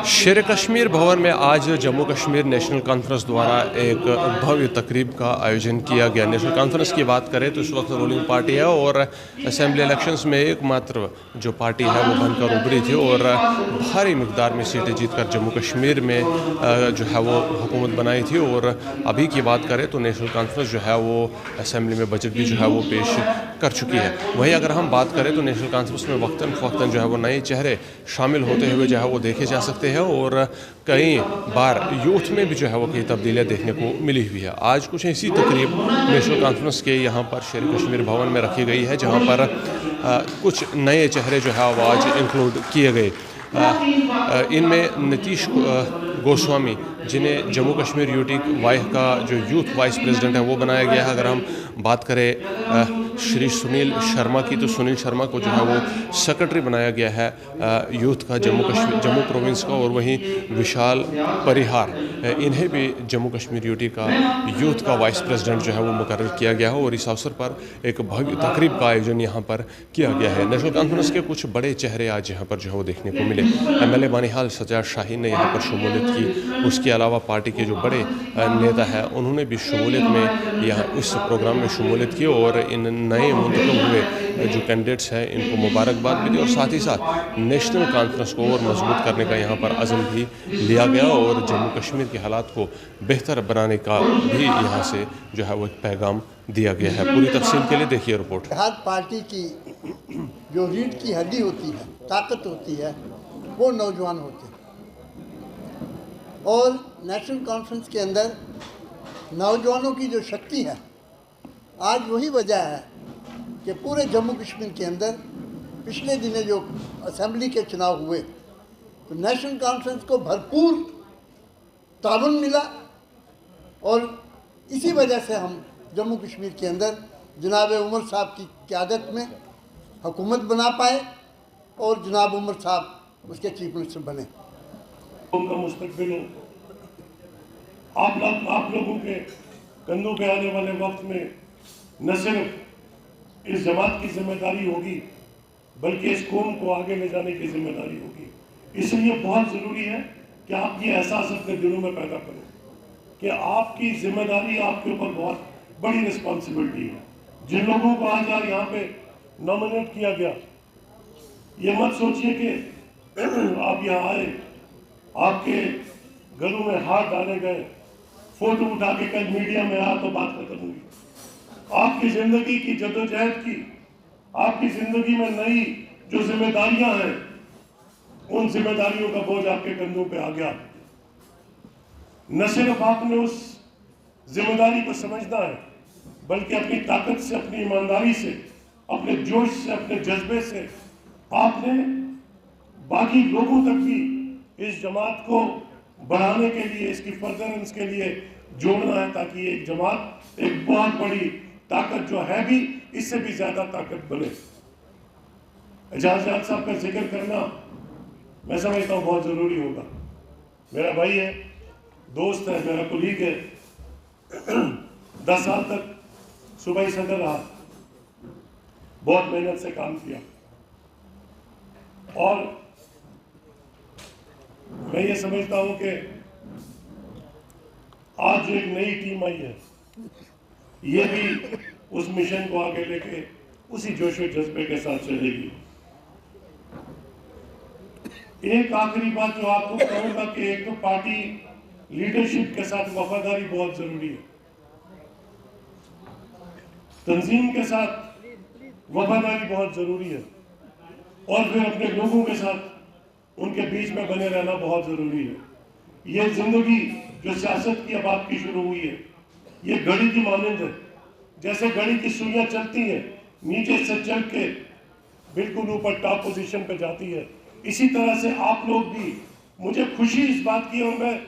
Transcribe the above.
शेर कश्मीर भवन में आज जम्मू कश्मीर नेशनल कॉन्फ्रेंस द्वारा एक भव्य तकरीब का आयोजन किया गया। नेशनल कॉन्फ्रेंस की बात करें तो इस वक्त रूलिंग पार्टी है और असेंबली इलेक्शंस में एकमात्र जो पार्टी है वो बनकर उभरी थी और भारी मिकदार में सीटें जीतकर जम्मू कश्मीर में जो है वो हुकूमत बनाई थी। और अभी की बात करें तो नेशनल कॉन्फ्रेंस जो है वो असेंबली में बजट भी जो है वो पेश कर चुकी है। वहीं अगर हम बात करें तो नेशनल कॉन्फ्रेंस में वक्तन फ़वक्तन जो है वो नए चेहरे शामिल होते हुए जो है वो देखे जा सकते हैं और कई बार यूथ में भी जो है वो कई तब्दीलियाँ देखने को मिली हुई है। आज कुछ ऐसी तकरीब नेशनल कॉन्फ्रेंस के यहाँ पर शेर कश्मीर भवन में रखी गई है जहाँ पर कुछ नए चेहरे जो है वो आज इंक्लूड किए गए। इनमें नीतीश गोस्वामी जिन्हें जम्मू कश्मीर यूटी वाई का जो यूथ वाइस प्रेसिडेंट है वो बनाया गया है। अगर हम बात करें श्री सुनील शर्मा की तो सुनील शर्मा को जो है वो सेक्रेटरी बनाया गया है यूथ का जम्मू प्रोविंस का। और वहीं विशाल परिहार इन्हें भी जम्मू कश्मीर यूटी का यूथ का वाइस प्रेसिडेंट जो है वो मुकर्रर किया गया है। और इस अवसर पर एक भव्य तकरीब का आयोजन यहाँ पर किया गया है। नेशनल कॉन्फ्रेंस के कुछ बड़े चेहरे आज यहाँ पर जो है वो देखने को मिले। MLA बानिहाल सज्जाद शाहीन ने यहाँ पर शमूलियत की। उसके अलावा पार्टी के जो बड़े नेता हैं उन्होंने भी शमूलियत में यहाँ इस प्रोग्राम में शमूलियत की और इन नए मुंतखब हुए जो कैंडिडेट्स हैं इनको मुबारकबाद भी दी। और साथ ही साथ नेशनल कॉन्फ्रेंस को और मजबूत करने का यहाँ पर अज़म भी लिया गया और जम्मू कश्मीर के हालात को बेहतर बनाने का भी यहाँ से जो है वो एक पैगाम दिया गया है। पूरी तफसील के लिए देखिए रिपोर्ट। हर पार्टी की जो रीढ़ की हड्डी होती है, ताकत होती है, वो नौजवान होते हैं। और नेशनल कॉन्फ्रेंस के अंदर नौजवानों की जो शक्ति है, आज वही वजह है कि पूरे जम्मू कश्मीर के अंदर पिछले दिनों जो असेंबली के चुनाव हुए तो नेशनल कॉन्फ्रेंस को भरपूर ताउन मिला। और इसी वजह से हम जम्मू कश्मीर के अंदर जनाब उमर साहब की क़यादत में हुकूमत बना पाए और जनाब उमर साहब उसके चीफ मिनिस्टर बने। उनका मुस्तकबिल आप लोगों के कंधों पे आने वाले वक्त में न सिर्फ इस जमात की जिम्मेदारी होगी बल्कि इस कौम को आगे ले जाने की जिम्मेदारी होगी। इसलिए बहुत ज़रूरी है कि आप ये एहसास अपने दिलों में पैदा करें कि आपकी जिम्मेदारी आपके ऊपर बहुत बड़ी रिस्पॉन्सिबिलिटी है। जिन लोगों को आज यहाँ पे नॉमिनेट किया गया, ये मत सोचिए कि आप यहाँ आए, आपके गलों में हाथ डाले गए, फोटो उठा के कल मीडिया में आ तो बात खत्म हुई। आपकी जिंदगी की जदोजहद की, आपकी जिंदगी में नई जो जिम्मेदारियां हैं, उन जिम्मेदारियों का बोझ आपके कंधों पे आ गया। न सिर्फ आपने उस जिम्मेदारी को समझना है बल्कि अपनी ताकत से, अपनी ईमानदारी से, अपने जोश से, अपने जज्बे से आपने बाकी लोगों तक भी इस जमात को बढ़ाने के लिए, इसकी फर्दरेंस के लिए जोड़ना है ताकि एक जमात एक बहुत बड़ी ताकत जो है भी इससे भी ज्यादा ताकत बने। एजाज जान साहब का जिक्र करना मैं समझता हूँ बहुत जरूरी होगा। मेरा भाई है, दोस्त है, मेरा कुलीग है। 10 साल तक सूबाई सदर रहा, बहुत मेहनत से काम किया और मैं ये समझता हूं कि आज जो एक नई टीम आई है ये भी उस मिशन को आगे लेके उसी जोश और जज्बे के साथ चलेगी। एक आखिरी बात जो आपको कहूंगा कि एक तो पार्टी लीडरशिप के साथ वफादारी बहुत जरूरी है, तंजीम के साथ वफादारी बहुत जरूरी है और फिर अपने लोगों के साथ उनके बीच में बने रहना बहुत जरूरी है। ये जिंदगी जो सियासत की अब आपकी शुरू हुई है, ये घड़ी की मानंद है। जैसे घड़ी की सुइयां चलती है, नीचे से चल के बिल्कुल ऊपर टॉप पोजीशन पे जाती है, इसी तरह से आप लोग भी। मुझे खुशी इस बात की और मैं